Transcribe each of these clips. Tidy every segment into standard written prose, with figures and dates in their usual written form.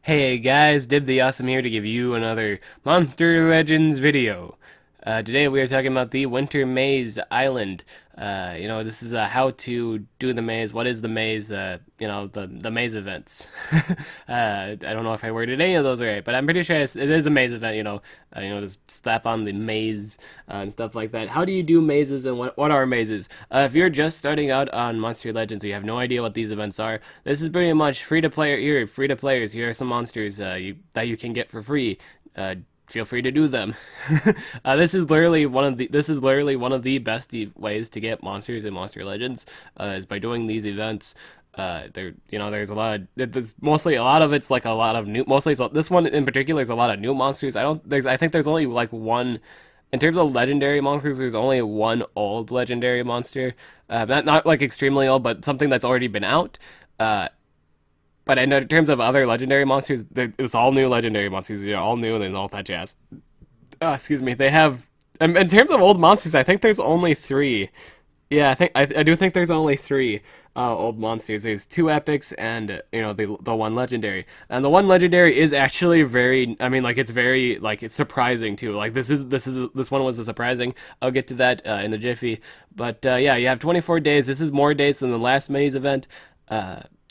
Hey guys, Dib the Awesome here to give you another Monster Legends video. Today we are talking about the Winter Maze Island. This is how to do the maze. What is the maze? The maze events. I don't know if I worded any of those right, but I'm pretty sure it is a maze event. Just slap on the maze and stuff like that. How do you do mazes and what are mazes? If you're just starting out on Monster Legends, you have no idea what these events are. This is pretty much free to player. Here, free to players. Here are some monsters that you can get for free. Feel free to do them. This is literally one of the best ways to get monsters in Monster Legends is by doing these events. There's a lot of mostly a lot of it's like a lot of new. This one in particular is a lot of new monsters. I think there's only like one. In terms of legendary monsters, there's only one old legendary monster. Not like extremely old, but something that's already been out. But in terms of other legendary monsters, it's all new legendary monsters. All new and all that jazz. Excuse me. They have. In terms of old monsters, I think there's only three. Yeah, I do think there's only three old monsters. There's two epics and the one legendary. And the one legendary is actually very. I mean, like it's very it's surprising too. Like this one was a surprising. I'll get to that in the jiffy. But yeah, you have 24 days. This is more days than the last minis event.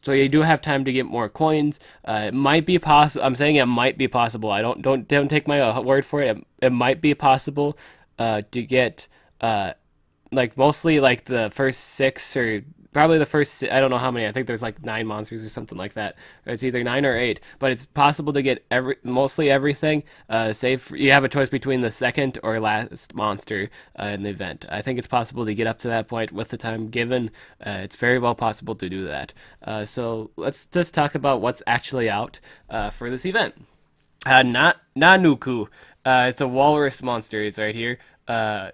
So you do have time to get more coins. It might be possible. I'm saying it might be possible. I don't take my word for it. It might be possible to get mostly like the first six or probably the first. I don't know how many. I think there's like 9 monsters or something like that. It's either 9 or 8, but it's possible to get mostly everything. Save you have a choice between the second or last monster in the event. I think it's possible to get up to that point with the time given. It's very well possible to do that. So let's just talk about what's actually out for this event. Nuku. It's a walrus monster. It's right here.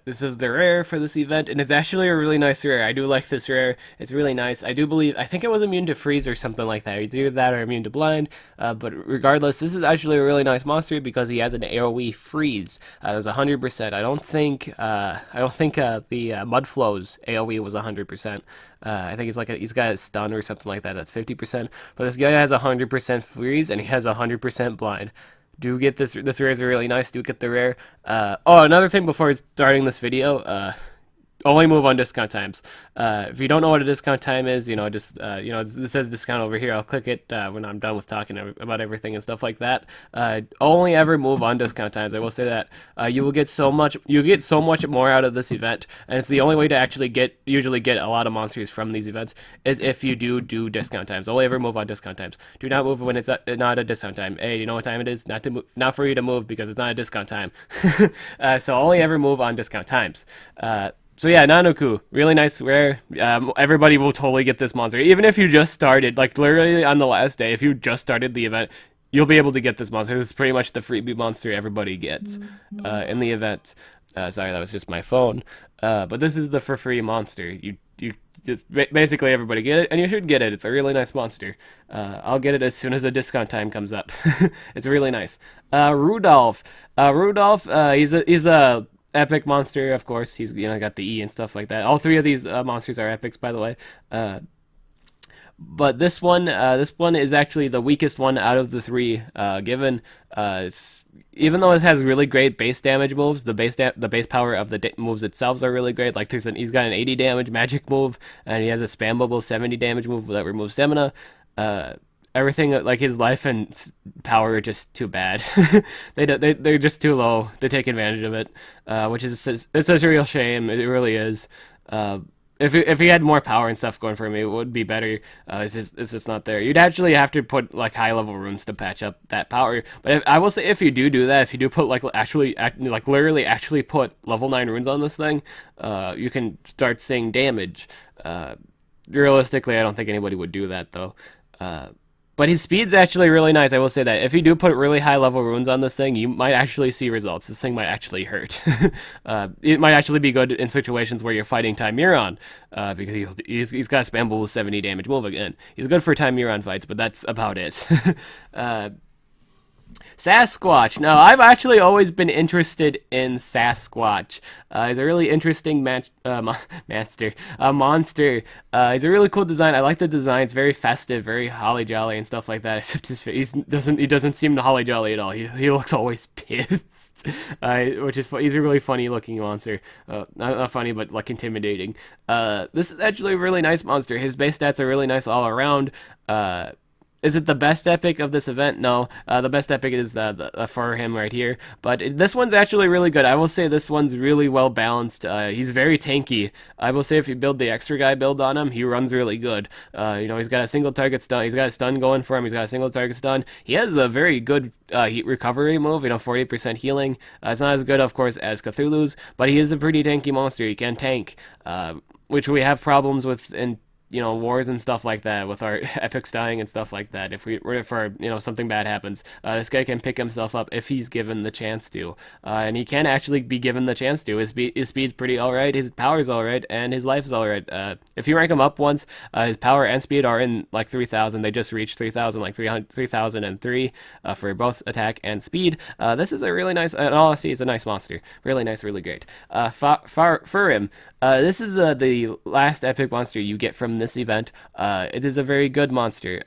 This is the rare for this event, and it's actually a really nice rare. I do like this rare. It's really nice. I think it was immune to freeze or something like that. Either that or immune to blind. But regardless, this is actually a really nice monster because he has an AoE freeze. There's 100%. I don't think the Mud Flow's AoE was 100%. I think he's got a stun or something like that. That's 50%. But this guy has 100% freeze and he has 100% blind. Do get this. This rare is really nice. Do get the rare. Another thing before starting this video. Only move on discount times. If you don't know what a discount time is, this says discount over here. I'll click it when I'm done with talking about everything and stuff like that. Only ever move on discount times. I will say that you will get so much. You get so much more out of this event, and it's the only way to actually usually get a lot of monsters from these events is if you do discount times. Only ever move on discount times. Do not move when it's not a discount time. Hey, you know what time it is? Not for you to move because it's not a discount time. So only ever move on discount times. So yeah, Nuku, really nice rare. Everybody will totally get this monster. Even if you just started, like literally on the last day, if you just started the event, you'll be able to get this monster. This is pretty much the freebie monster everybody gets in the event. Sorry, that was just my phone. But this is the for free monster. You just basically everybody get it, and you should get it. It's a really nice monster. I'll get it as soon as the discount time comes up. It's really nice. Rudolph. He's a epic monster, of course. He's got the E and stuff like that. All three of these monsters are epics, by the way. But this one is actually the weakest one out of the three given. Even though it has really great base damage moves, the base power of the moves itself are really great. Like he's got an 80 damage magic move, and he has a spammable 70 damage move that removes stamina. Everything like his life and power are just too bad. They're just too low to take advantage of it, which is it's a real shame. It really is. If he had more power and stuff going for him, it would be better. It's just not there. You'd actually have to put like high level runes to patch up that power. But I will say if you do that, if you do put literally actually put level 9 runes on this thing, you can start seeing damage. Realistically, I don't think anybody would do that though. But his speed's actually really nice, I will say that. If you do put really high level runes on this thing, you might actually see results. This thing might actually hurt. It might actually be good in situations where you're fighting Timuron, because he's got a spammable 70 damage move again. He's good for Timuron fights, but that's about it. Sasquatch. Now, I've actually always been interested in Sasquatch. He's a really interesting monster. He's a really cool design. I like the design. It's very festive, very holly jolly and stuff like that. Except he doesn't seem holly jolly at all. He looks always pissed, which is he's a really funny looking monster. Not funny, but like intimidating. This is actually a really nice monster. His base stats are really nice all around. Is it the best epic of this event? No. The best epic is the Furhim right here. But this one's actually really good. I will say this one's really well balanced. He's very tanky. I will say if you build the extra guy build on him, he runs really good. He's got a single target stun. He's got a stun going for him. He's got a single target stun. He has a very good heat recovery move. 40% healing. It's not as good, of course, as Cthulhu's, but he is a pretty tanky monster. He can tank, which we have problems with in wars and stuff like that with our epics dying and stuff like that. If something bad happens, this guy can pick himself up if he's given the chance to, and he can actually be given the chance to. His speed's pretty alright, his power's alright, and his life's alright. If you rank him up once, his power and speed are in like 3,000. They just reached 3,000, like 3,003 for both attack and speed. This is a really nice, and honestly, it's a nice monster. Really nice, really great. Furhim. This is the last epic monster you get from this event. It is a very good monster.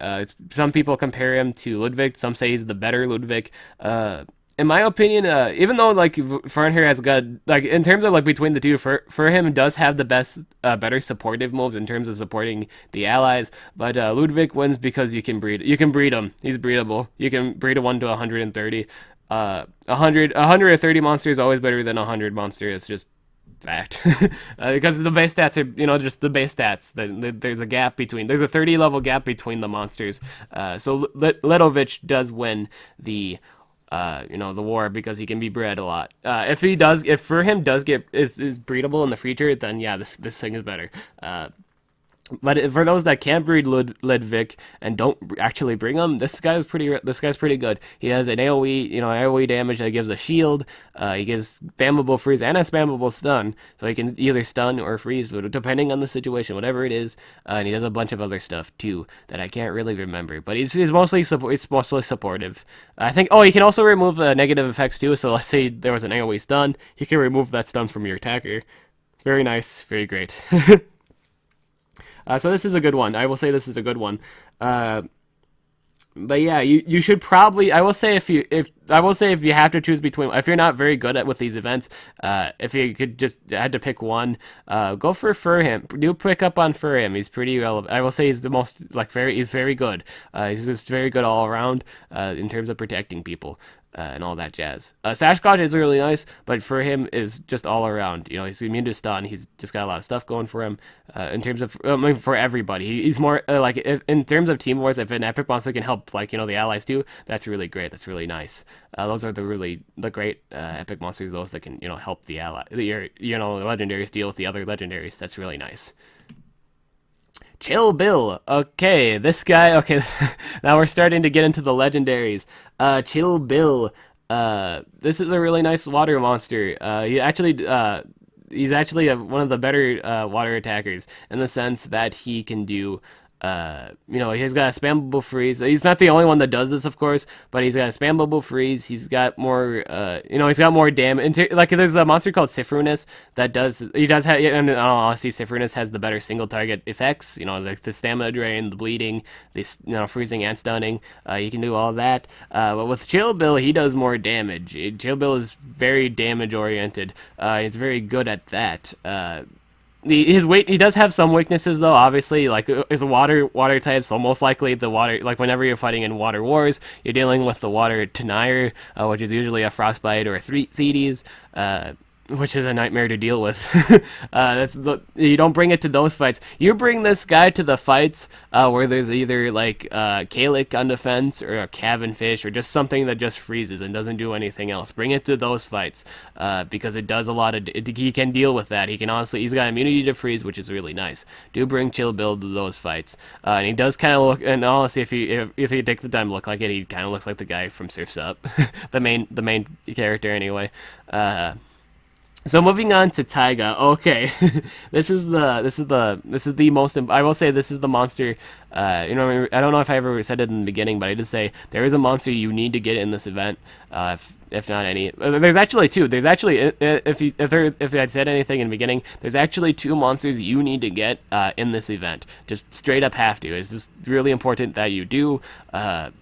Some people compare him to Ludwig. Some say he's the better Ludwig. In my opinion, even though like Furhim has got like in terms of like between the two, Furhim does have the better supportive moves in terms of supporting the allies. But Ludwig wins because you can breed him. He's breedable. You can breed a 1 to 130. 130 monster is always better than 100 monster. It's just fact. Because the base stats are just the base stats. There's a gap between, there's a 30 level gap between the monsters. So Ledovich does win the the war because he can be bred a lot. If Furhim does get is breedable in the future, then yeah, this thing is better. But for those that can't breed Ludwig and don't actually bring him, this guy's pretty good. He has an AoE damage that gives a shield. He gives spammable freeze and a spammable stun, so he can either stun or freeze, depending on the situation, whatever it is. And he does a bunch of other stuff too that I can't really remember. But he's mostly supportive. I think. Oh, he can also remove negative effects too. So let's say there was an AoE stun, he can remove that stun from your attacker. Very nice, very great. So this is a good one. I will say this is a good one. But yeah, you should probably. I will say if you have to choose between, if you're not very good with these events, if you had to pick one, go for Furhim. Do pick up on Furhim. He's pretty relevant. I will say he's the most he's very good. He's just very good all around in terms of protecting people. And all that jazz. Sasquatch is really nice, but Furhim is just all around. He's immune to stun. He's just got a lot of stuff going for him. In terms of, for everybody, he's more in terms of team wars. If an epic monster can help, the allies too, that's really great. That's really nice. Those are the great epic monsters. Those that can help the legendaries deal with the other legendaries. That's really nice. Chill Bill. Okay, this guy. Okay, now we're starting to get into the legendaries. Chill Bill. This is a really nice water monster. He's actually one of the better water attackers in the sense that he can do. He's got a spammable freeze. He's not the only one that does this, of course, but he's got a spammable freeze. He's got more, he's got more damage. There's a monster called Sifrunus that does have, and honestly, Sifrunus has the better single target effects, like the stamina drain, the bleeding, the, freezing and stunning. You can do all that. But with Chill Bill, he does more damage. Chill Bill is very damage oriented. He's very good at that. He does have some weaknesses though. Obviously, like is a water type, so most likely the water. Like whenever you're fighting in water wars, you're dealing with the water Tenire, which is usually a frostbite or a Thetes, which is a nightmare to deal with. You don't bring it to those fights. You bring this guy to the fights where there's either Kalik on defense or a Cavenfish or just something that just freezes and doesn't do anything else. Bring it to those fights because it does a lot of. He can deal with that. He's got immunity to freeze, which is really nice. Do bring Chill Bill to those fights, and he does kind of look. And honestly, if you take the time to look like it, he kind of looks like the guy from Surf's Up, the main character anyway. So moving on to Tyga. Okay, this is the most. I will say this is the monster You know, I don't know if I ever said it in the beginning, but I did say there is a monster you need to get in this event. If not any, there's actually two. There's actually, if I'd said anything in the beginning, there's actually two monsters you need to get in this event. Just straight up have to. It's just really important that you do,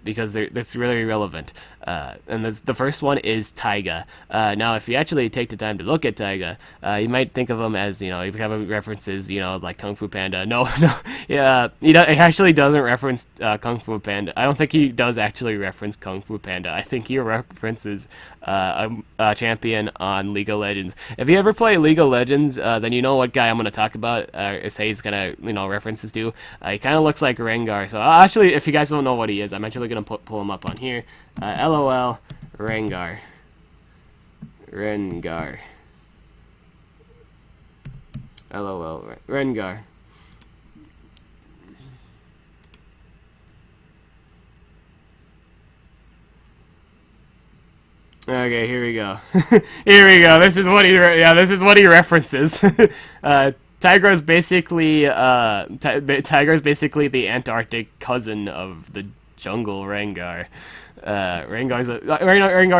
because that's really relevant. And the first one is Tyga. Now, if you actually take the time to look at Tyga, you might think of him as, you know, he kind of references, you know, like Kung Fu Panda. No, no, yeah, he actually doesn't reference Kung Fu Panda. I don't think he does actually reference Kung Fu Panda. I think he references a champion on League of Legends. If you ever play League of Legends, then you know what guy I'm going to talk about, say he's going to, you know, references to. He kind of looks like Rengar. So actually, if you guys don't know what he is, I'm actually going to pull him up on here. LOL, Rengar. Rengar. LOL, Rengar. Okay, here we go. Here we go. This is what he this is what he references. Tyga is basically Tyga is basically the Antarctic cousin of the jungle Rengar. Rengar's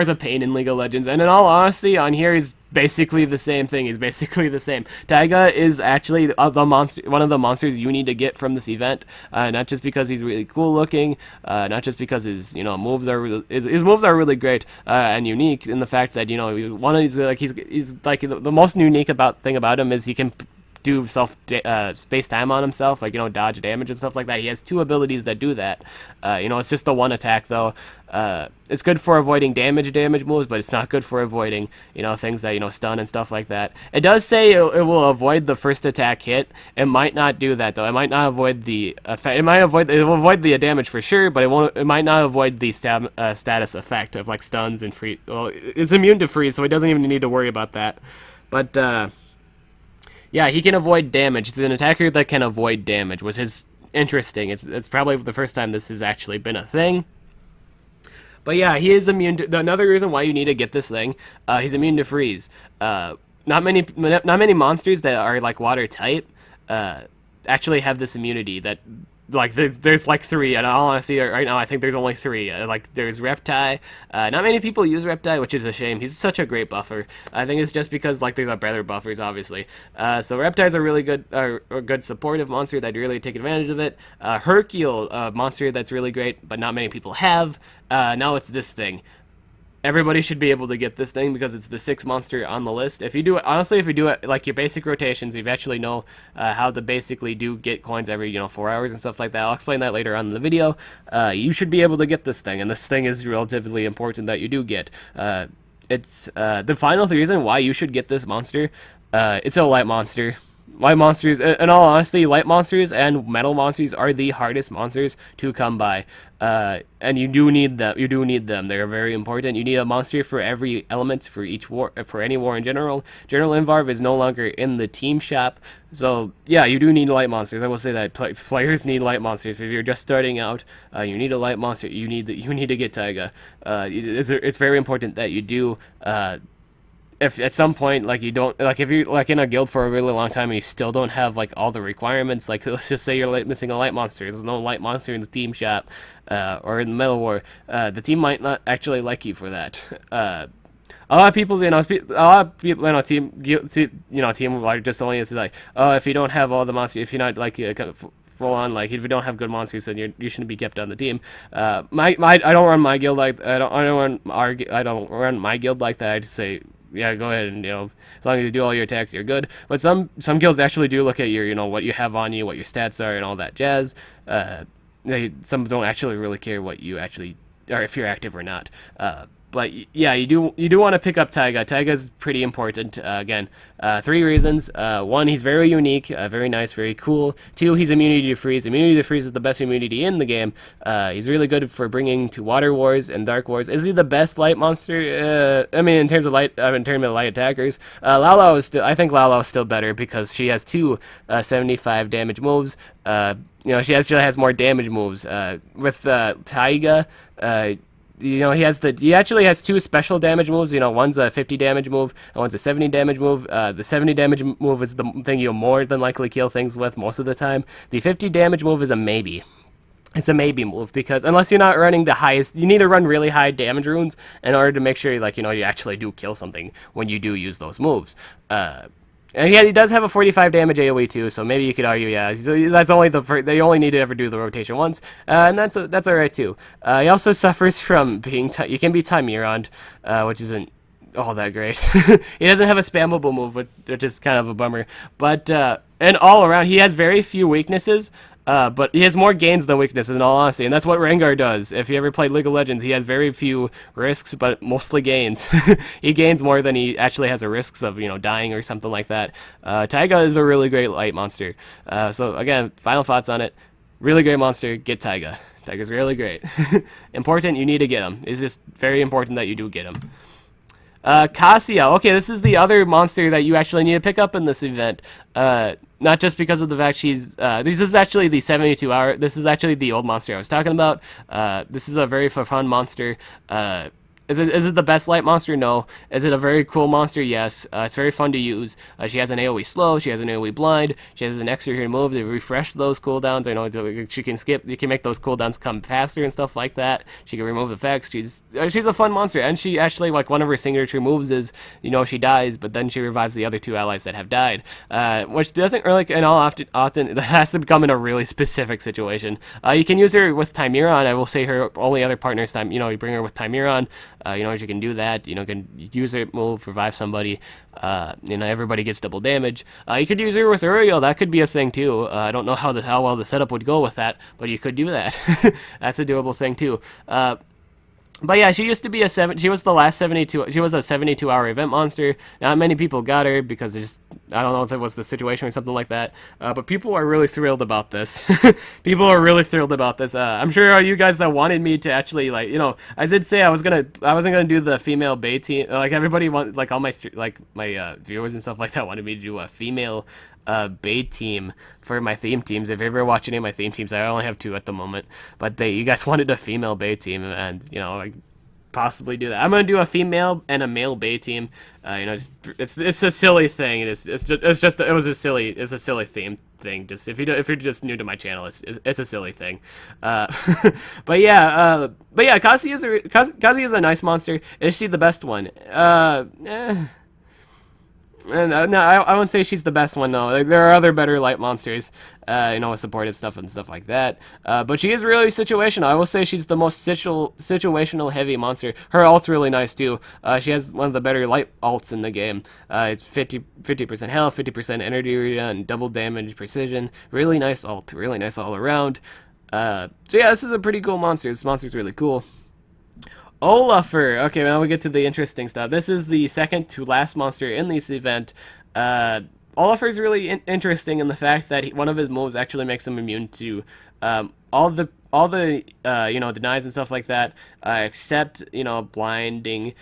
a pain in League of Legends, and in all honesty, on here he's basically the same thing. He's basically the same. Tyga is actually one of the monsters you need to get from this event. Not just because he's really cool looking, not just because his moves are his moves are really great and unique in the fact that he's like the most unique thing about him is he can do space time on himself, like, you know, dodge damage and stuff like that. He has two abilities that do that. You know, it's just the one attack though. It's good for avoiding damage moves, but it's not good for avoiding, you know, things that, you know, stun and stuff like that. It does say it will avoid the first attack hit. It might not do that though. It might not avoid the effect. It will avoid the damage for sure, but it might not avoid the status effect of like stuns and freeze. Well, it's immune to freeze, so it doesn't even need to worry about that. But yeah, he can avoid damage. It's an attacker that can avoid damage, which is interesting. It's probably the first time this has actually been a thing. But yeah, he is immune to... Another reason why you need to get this thing, he's immune to freeze. Not many monsters that are like water type actually have this immunity that... Like, there's like three, and all honesty, right now I think there's only three. Like, there's Reptile. Not many people use Reptile, which is a shame. He's such a great buffer. I think it's just because, like, there's better buffers, obviously. So Reptile's a really good, a good supportive monster that really take advantage of it. Hercule, a monster that's really great, but not many people have. Now it's this thing. Everybody should be able to get this thing because it's the 6th monster on the list. If you do it, honestly, if you do it like your basic rotations, you actually know how to basically get coins every, you know, 4 hours and stuff like that. I'll explain that later on in the video. You should be able to get this thing, and this thing is relatively important that you do get. It's the final reason why you should get this monster. It's a light monster. Light monsters, in all honesty, light monsters and metal monsters are the hardest monsters to come by. And you do need them. You do need them. They are very important. You need a monster for every element for each war, for any war in general. General Invarv is no longer in the team shop, so yeah, you do need light monsters. I will say that players need light monsters. If you're just starting out, you need a light monster. You need to get Tyga. It's very important that you do. If at some point, like, you don't, like, if you're like in a guild for a really long time and you still don't have like all the requirements, like, let's just say you're missing a light monster, there's no light monster in the team shop, or in the Metal War, the team might not actually like you for that. A lot of people, team are just only is like, oh, if you don't have all the monsters, if you're not like kind of full on, like, if you don't have good monsters, then you shouldn't be kept on the team. I don't run my guild like I don't run my guild like that. I just say, yeah, go ahead and, you know, as long as you do all your attacks, you're good. But some guilds actually do look at your, you know, what you have on you, what your stats are, and all that jazz. Some don't actually really care what you actually, or if you're active or not. But yeah, you do want to pick up Tyga. Tyga's pretty important. Again, 3 reasons. 1, he's very unique, very nice, very cool. 2, he's immunity to freeze. Immunity to freeze is the best immunity in the game. He's really good for bringing to water wars and dark wars. Is he the best light monster? I mean, in terms of light attackers, Lala is still. I think Lala is still better because she has 2 75 damage moves. You know, she actually has more damage moves. With Tyga, you know, he actually has 2 special damage moves. You know, one's a 50 damage move and one's a 70 damage move. The 70 damage move is the thing you'll more than likely kill things with most of the time. The 50 damage move is a maybe. It's a maybe move because unless you're not running the highest, you need to run really high damage runes in order to make sure, like, you actually do kill something when you do use those moves. And yeah, he does have a 45 damage AoE too, so maybe you could argue, yeah, so that's only they only need to ever do the rotation once, and that's alright too. He also suffers from being, you can be Timeroned, which isn't all that great. He doesn't have a spammable move, which is kind of a bummer. But and all around, he has very few weaknesses. But he has more gains than weaknesses, in all honesty, and that's what Rengar does. If you ever played League of Legends, he has very few risks, but mostly gains. He gains more than he actually has a risks of, dying or something like that. Tyga is a really great light monster. So again, final thoughts on it. Really great monster, get Tyga. Tyga's really great. Important, you need to get him. It's just very important that you do get him. Cassia. Okay, this is the other monster that you actually need to pick up in this event. Not just because of the fact she's, this is actually the 72-hour, this is actually the old monster I was talking about. This is a very fun monster. Is it the best light monster? No. Is it a very cool monster? Yes. It's very fun to use. She has an AoE slow. She has an AoE blind. She has an extra here move to refresh those cooldowns. I know she can skip. You can make those cooldowns come faster and stuff like that. She can remove effects. She's a fun monster, and she actually, like, one of her signature moves is, she dies, but then she revives the other two allies that have died, which doesn't really, and all often it has to become in a really specific situation. You can use her with Tymeron. I will say her only other partner is you bring her with Tymeron. You can do that. Can use her move, revive somebody. Everybody gets double damage. You could use her with Uriel. That could be a thing too. I don't know how well the setup would go with that, but you could do that. That's a doable thing too. But yeah, she used to be she was the last 72, she was a 72-hour event monster. Not many people got her because I don't know if it was the situation or something like that. But people are really thrilled about this. People are really thrilled about this. I'm sure you guys that wanted me to actually, like, I did say I wasn't gonna do the female Bay team. Like, everybody like all my viewers and stuff like that wanted me to do a female Bay team for my theme teams. If you ever watch any of my theme teams, I only have 2 at the moment, but you guys wanted a female Bay team, and I possibly do that. I'm gonna do a female and a male Bay team. It's a silly thing. It's a silly theme thing. Just if you're just new to my channel, it's a silly thing. But yeah, Cassia is a nice monster. Is she the best one? No, I won't say she's the best one, though. Like, there are other better light monsters, with supportive stuff and stuff like that. But she is really situational. I will say she's the most situational heavy monster. Her ult's really nice, too. She has one of the better light ults in the game. It's 50% health, 50% energy, and double damage, precision. Really nice ult. Really nice all around. So yeah, this is a pretty cool monster. This monster's really cool. Olafur. Okay, now we get to the interesting stuff. This is the second to last monster in this event. Olafur is really interesting in the fact that one of his moves actually makes him immune to all the denies and stuff like that, except blinding,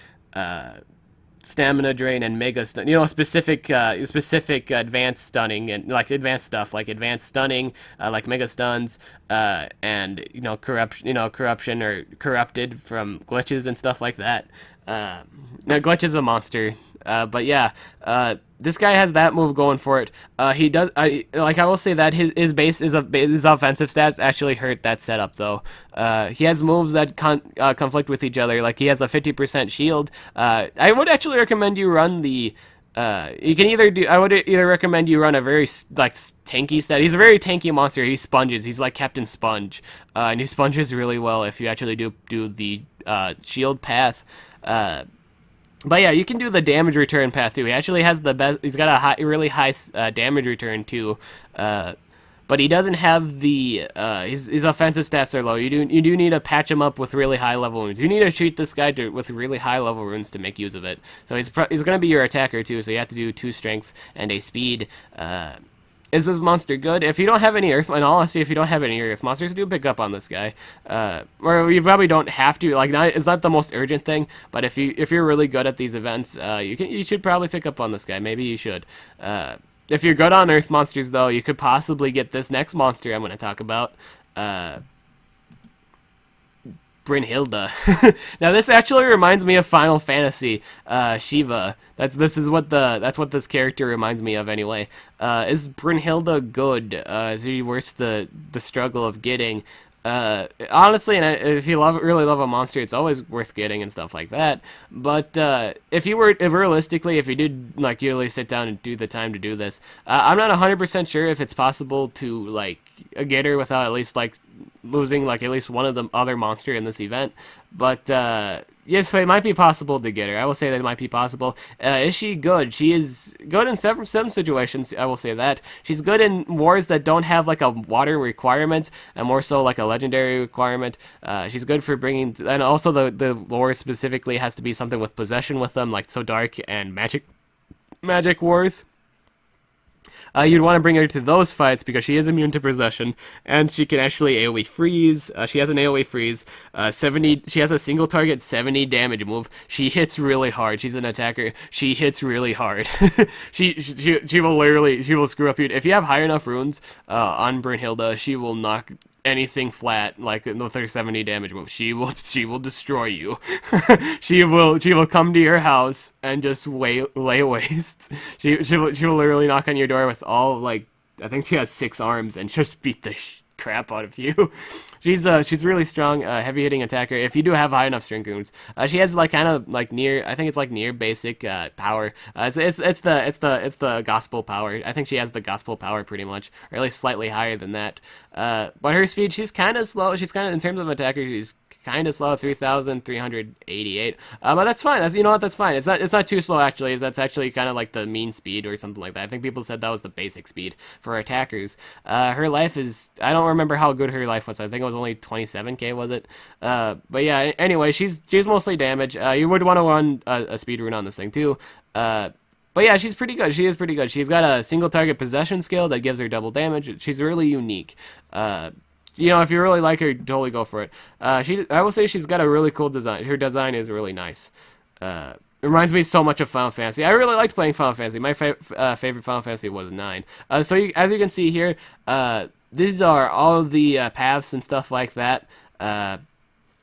stamina drain, and mega stun. Specific advanced stunning and advanced stuff like advanced stunning, like mega stuns, and corruption or corrupted from glitches and stuff like that. Now glitch is a monster. But yeah, this guy has that move going for it. He does. I will say that his base his offensive stats actually hurt that setup though. He has moves that conflict with each other. Like, he has a 50% shield. I would actually recommend you run the. You can either do. I would either recommend you run a very tanky set. He's a very tanky monster. He sponges. He's like Captain Sponge, and he sponges really well if you actually do the shield path. But yeah, you can do the damage return path too. He actually has the best. He's got a really high damage return too. But he doesn't have the his offensive stats are low. You do need to patch him up with really high level runes. You need to treat this guy with really high level runes to make use of it. So he's going to be your attacker too. So you have to do 2 strengths and a speed. Is this monster good? If you don't have any Earth, in all honesty, if you don't have any Earth monsters, do pick up on this guy. Or you probably don't have to. Like, it's not the most urgent thing, but if you're really good at these events, you should probably pick up on this guy. Maybe you should. If you're good on Earth monsters, though, you could possibly get this next monster I'm going to talk about. Brynhilda. Now this actually reminds me of Final Fantasy, Shiva. That's what this character reminds me of anyway. Is Brynhilda good? Is he worth the struggle of getting? Honestly, and if you really love a monster, it's always worth getting and stuff like that. But if realistically, if you did like you really sit down and do the time to do this, I'm not 100% sure if it's possible to like get her without at least like losing like at least one of the other monster in this event. But yes, it might be possible to get her. I will say that it might be possible. Is she good? She is good in some situations. I will say that she's good in wars that don't have like a water requirement, and more so like a legendary requirement. She's good for bringing, and also the lore specifically has to be something with possession with them, like so dark and magic wars. You'd want to bring her to those fights because she is immune to possession, and she can actually AoE freeze. She has an AoE freeze. 70. She has a single target 70 damage move. She hits really hard. She's an attacker. She hits really hard. She will literally screw up you. If you have high enough runes on Brynhilda, she will knock anything flat like with her 70 damage move. She will destroy you. she will come to your house and just lay waste. She will literally knock on your door with all like I think she has 6 arms and just beat the crap out of you. She's really strong, heavy hitting attacker. If you do have high enough strength runes, she has like kind of like near. I think it's like near basic power. It's the gospel power. I think she has the gospel power pretty much, or at least slightly higher than that. But her speed, she's kind of slow. She's kind of in terms of attacker, she's kind of slow, 3,388. But that's fine. You know what? That's fine. It's not too slow actually. That's actually kind of like the mean speed or something like that. I think people said that was the basic speed for attackers. Her life is. I don't remember how good her life was. I think it was only 27k, was it? But yeah. Anyway, she's mostly damage. You would want to run a speed rune on this thing too. But yeah, she's pretty good. She is pretty good. She's got a single target possession skill that gives her double damage. She's really unique. You know, if you really like her, totally go for it. I will say she's got a really cool design. Her design is really nice. It reminds me so much of Final Fantasy. I really liked playing Final Fantasy. My favorite Final Fantasy was 9. As you can see here, these are all the paths and stuff like that.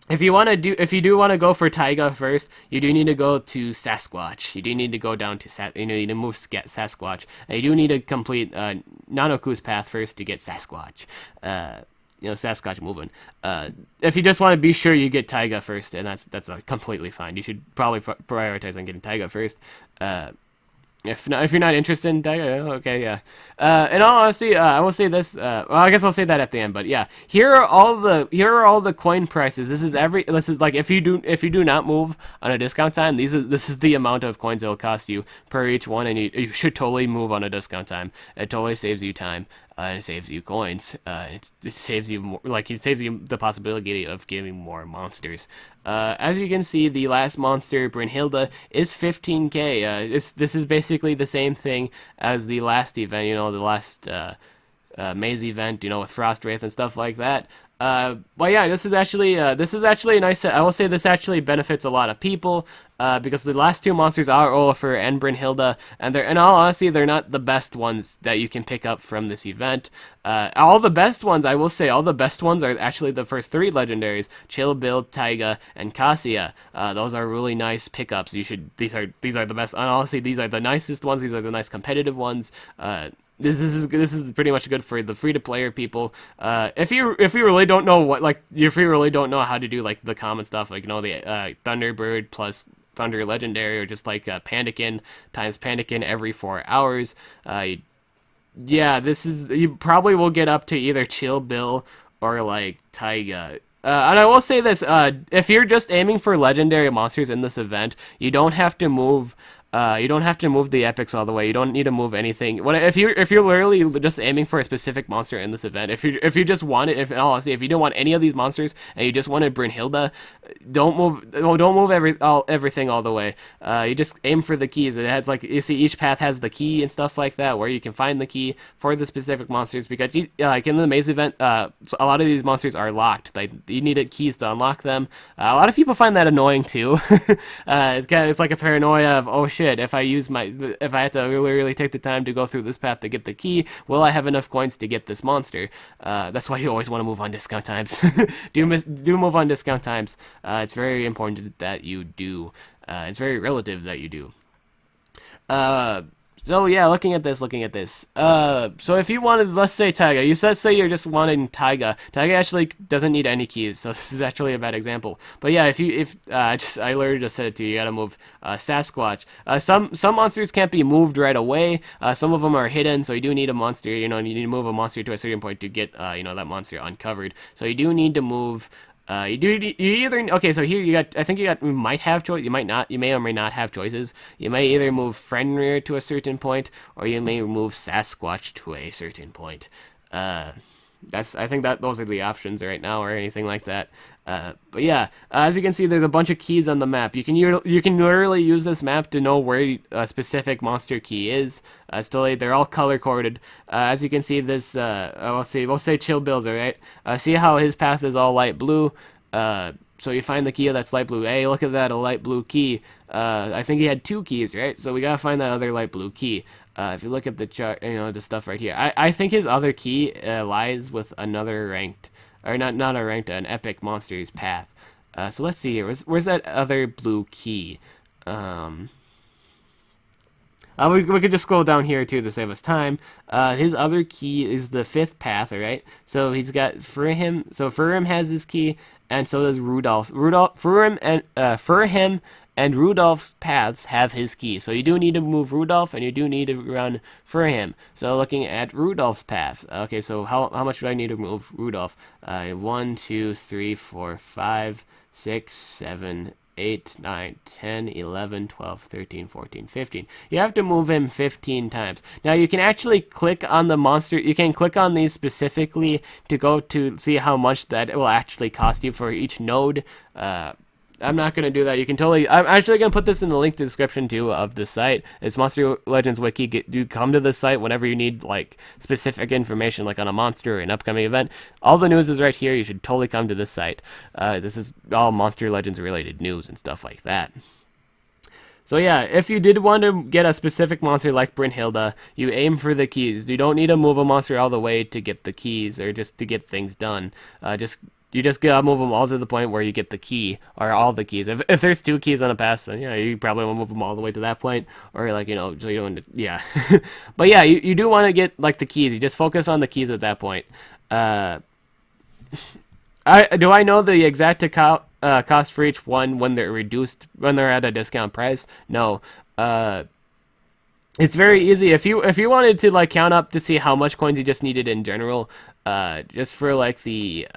If you do want to go for Tyga first, you do need to go to Sasquatch. You do need to go down to you need to move Sasquatch, and you do need to complete Nanoku's path first to get Sasquatch. Sasquatch moving. If you just want to be sure you get Tyga first, and that's completely fine. You should probably prioritize on getting Tyga first. If you're not interested in Tyga, okay, yeah. In all honesty, I will say this. Well, I guess I'll say that at the end. But yeah, here are all the coin prices. This is like if you do not move on a discount time, this is the amount of coins it'll cost you per each one, and you should totally move on a discount time. It totally saves you time. It saves you coins. It saves you more, like it saves you the possibility of getting more monsters. As you can see, the last monster, Brynhilda, is 15k. This is basically the same thing as the last event. The last maze event. With Frost Wraith and stuff like that. But yeah, this is actually a nice set. I will say this actually benefits a lot of people because the last two monsters are Olafur and Brynhilda, and in all honesty, they're not the best ones that you can pick up from this event. All the best ones, I will say, all the best ones are actually the first 3 legendaries: Chill, Build, Tyga, and Cassia. Those are really nice pickups. These are the best. And honestly, these are the nicest ones. These are the nice competitive ones. This is pretty much good for the free-to-player people. If you really don't know if you really don't know how to do like the common stuff, like the Thunderbird plus Thunder Legendary, or just like Pandakin times Pandakin every 4 hours. Yeah, you probably will get up to either Chill Bill or like Tyga. And I will say this: if you're just aiming for legendary monsters in this event, you don't have to move. You don't have to move the epics all the way. You don't need to move anything. If you're literally just aiming for a specific monster in this event, if you just want it, honestly, if you don't want any of these monsters and you just wanted Brynhilda, don't move everything all the way. You just aim for the keys. It has you see each path has the key and stuff like that, where you can find the key for the specific monsters. Because like in the maze event, a lot of these monsters are locked. Like you needed keys to unlock them. A lot of people find that annoying too. It's like a paranoia of, oh shit, if I have to really take the time to go through this path to get the key, will I have enough coins to get this monster? That's why you always want to move on discount times. do move on discount times. It's very important that you do. It's very relative that you do. So yeah, looking at this. So if you wanted, let's say Tyga, you said say you're just wanting Tyga. Tyga actually doesn't need any keys, so this is actually a bad example. But yeah, if I literally just said it to you, you gotta move Sasquatch. Some monsters can't be moved right away. Some of them are hidden, so you do need a monster. You know, you need to move a monster to a certain point to get that monster uncovered. So you do need to move. You either okay. So here you got. I think you might have choice. You might not. You may or may not have choices. You may either move Fenrir to a certain point, or you may move Sasquatch to a certain point. I think that those are the options right now, or anything like that. But yeah, as you can see, there's a bunch of keys on the map. You can literally use this map to know where a specific monster key is. They're all color coded. As you can see, this we'll say Chill Bill's, alright. See how his path is all light blue. So you find the key that's light blue. Hey, look at that, a light blue key. I think he had 2 keys, right? So we gotta find that other light blue key. If you look at the chart, the stuff right here, I think his other key lies with another ranked, or not a ranked, an epic monster's path. So let's see here. Where's that other blue key? We could just scroll down here too to save us time. His other key is the 5th path, alright? So he's got Furhim. So Furhim has his key, and so does Rudolph. Furhim and Rudolph's paths have his key. So you do need to move Rudolph, and you do need to run Furhim. So looking at Rudolph's path. Okay, so how much do I need to move Rudolph? 1, 2, 3, 4, 5, 6, 7, 8, 9, 10, 11, 12, 13, 14, 15. You have to move him 15 times. Now you can actually click on the monster. You can click on these specifically to go to see how much that will actually cost you for each node. I'm not going to do that. You can totally... I'm actually going to put this in the link to the description, too, of the site. It's Monster Legends Wiki. Do come to this site whenever you need, like, specific information, like on a monster or an upcoming event. All the news is right here. You should totally come to this site. This is all Monster Legends related news and stuff like that. So yeah, if you did want to get a specific monster like Brynhilda, you aim for the keys. You don't need to move a monster all the way to get the keys or just to get things done. You just gotta move them all to the point where you get the key, or all the keys. If there's 2 keys on a pass, then you probably want to move them all the way to that point, or like so you don't. Yeah, but yeah, you do want to get like the keys. You just focus on the keys at that point. I know the exact cost for each one when they're at a discount price. No. It's very easy. If you wanted to like count up to see how much coins you just needed in general, just for like the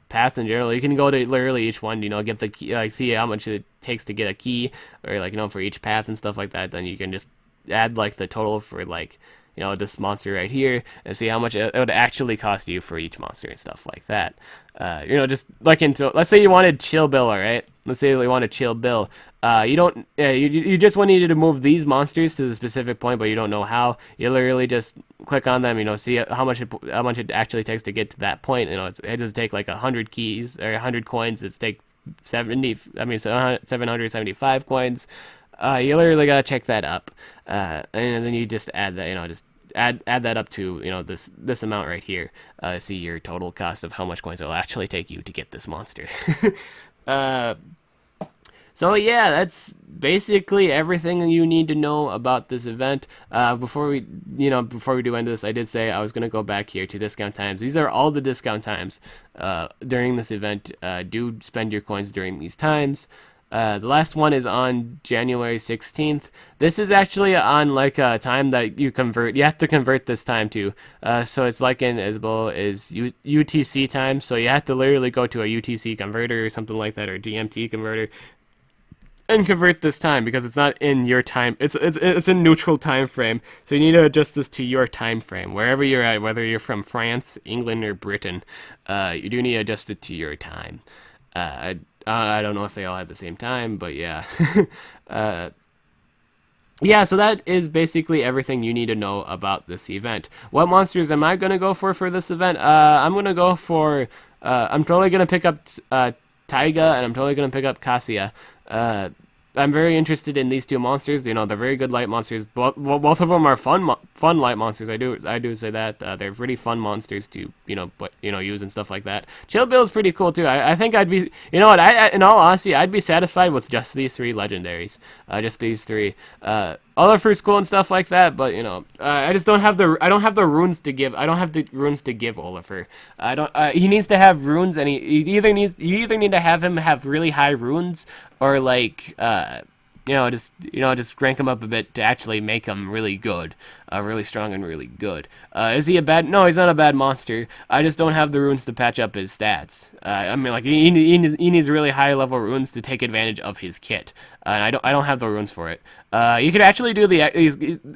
paths in general, you can go to literally each one, get the key, like see how much it takes to get a key, or like for each path and stuff like that. Then you can just add like the total for like this monster right here and see how much it would actually cost you for each monster and stuff like that. Just like let's say you wanted Chill Bill, alright? Let's say you wanted Chill Bill. You just needed to move these monsters to the specific point, but you don't know how. You literally just click on them, see how much it actually takes to get to that point. It does take like 100 keys or 100 coins. It's take 775 coins. You literally gotta check that up, and then you just add that, just add that up to this amount right here. See your total cost of how much coins it will actually take you to get this monster. So yeah, that's basically everything you need to know about this event. Before we do end this, I did say I was gonna go back here to discount times. These are all the discount times during this event. Do spend your coins during these times. The last one is on January 16th. This is actually on like a time that you have to convert this time to. So it's like in as well as UTC time. So you have to literally go to a UTC converter or something like that, or GMT converter, and convert this time, because it's not in your time. It's a neutral time frame. So you need to adjust this to your time frame, wherever you're at, whether you're from France, England, or Britain. You do need to adjust it to your time. I don't know if they all have the same time, but yeah. Yeah, so that is basically everything you need to know about this event. What monsters am I going to go for this event? I'm going to go for... I'm totally going to pick up Tyga, and I'm totally going to pick up Cassia. I'm very interested in these 2 monsters. They're very good light monsters. Both of them are fun light monsters. I do say that they're pretty fun monsters to use and stuff like that. Chill Bill is pretty cool too. I think I'd be in all honesty, I'd be satisfied with just these 3 legendaries. Just these 3. Oliver's cool and stuff like that, but you know, I just don't have the runes to give. I don't have the runes to give Oliver. I don't. He needs to have runes, and you either need to have him have really high runes, or like just rank him up a bit to actually make him really good, really strong and really good. Is he a bad? No, he's not a bad monster. I just don't have the runes to patch up his stats. I mean, like he needs really high level runes to take advantage of his kit, and I don't have the runes for it. You could actually do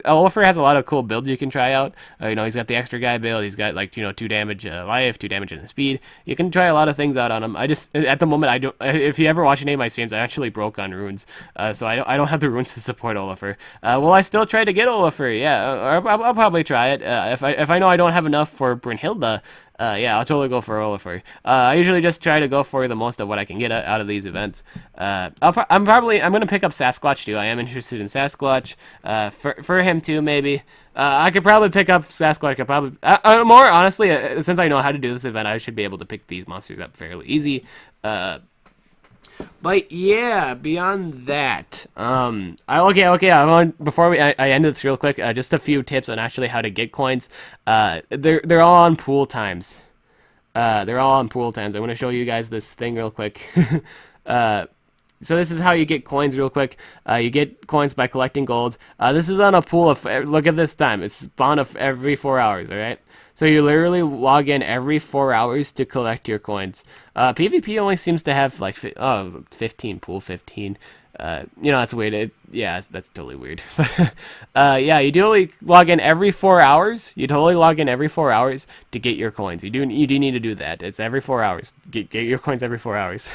Oliver has a lot of cool builds you can try out. He's got the extra guy build. He's got 2 damage life, 2 damage in speed. You can try a lot of things out on him. I just at the moment I don't. If you ever watch any of my streams, I actually broke on runes, so I don't have the runes to support Oliver. Will I still try to get Oliver? Yeah, I'll probably try it. If I know I don't have enough for Brynhilda, yeah, I'll totally go for Oliver. I usually just try to go for the most of what I can get out of these events. I'm gonna pick up Sasquatch too. I am interested in Sasquatch. For him too, maybe. I could probably pick up Sasquatch. I could probably more honestly, since I know how to do this event, I should be able to pick these monsters up fairly easy. But yeah, beyond that, before I end this real quick, just a few tips on actually how to get coins. They're all on pool times. They're all on pool times. I'm gonna show you guys this thing real quick. So this is how you get coins real quick. You get coins by collecting gold. This is on a pool of, look at this time. It's spawn of every 4 hours, alright? So you literally log in every 4 hours to collect your coins. PvP only seems to have like 15, pool 15. That's weird. That's totally weird. Yeah, you do only log in every 4 hours. You totally log in every 4 hours to get your coins. You do need to do that. It's every 4 hours. Get your coins every 4 hours.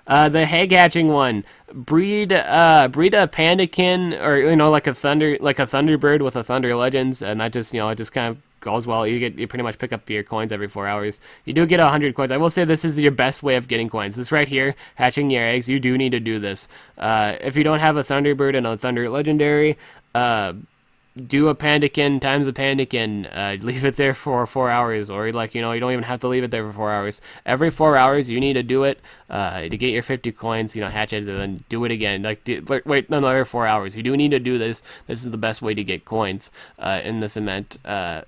The egg hatching one, breed a pandakin, or like a thunderbird with a thunder legends, and that just it just kind of goes well. You pretty much pick up your coins every 4 hours. You do get 100 coins. I will say this is your best way of getting coins. This right here, hatching your eggs, you do need to do this. If you don't have a thunderbird and a thunder legendary, do a pandakin times a pandakin, leave it there for 4 hours, or you don't even have to leave it there for 4 hours. Every 4 hours you need to do it to get your 50 coins, hatch it, and then do it again. Wait another 4 hours. You do need to do this. This is the best way to get coins in this event and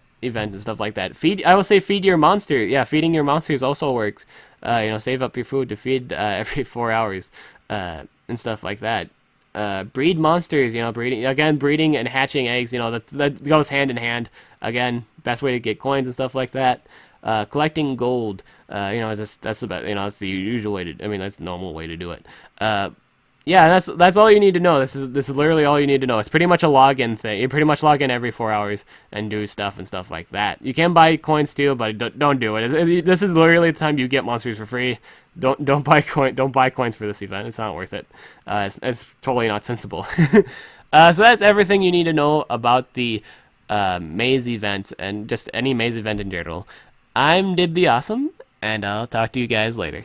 stuff like that. I will say feed your monster. Yeah, feeding your monsters also works. Save up your food to feed every 4 hours and stuff like that. Breed monsters, breeding and hatching eggs, that goes hand in hand. Again, best way to get coins and stuff like that. Collecting gold, that's the usual way that's the normal way to do it. Yeah, that's all you need to know. This is literally all you need to know. It's pretty much a login thing. You pretty much log in every 4 hours and do stuff and stuff like that. You can buy coins too, but don't do it. This is literally the time you get monsters for free. Don't buy coins for this event. It's not worth it. It's totally not sensible. So that's everything you need to know about the maze event and just any maze event in general. I'm Dib the Awesome, and I'll talk to you guys later.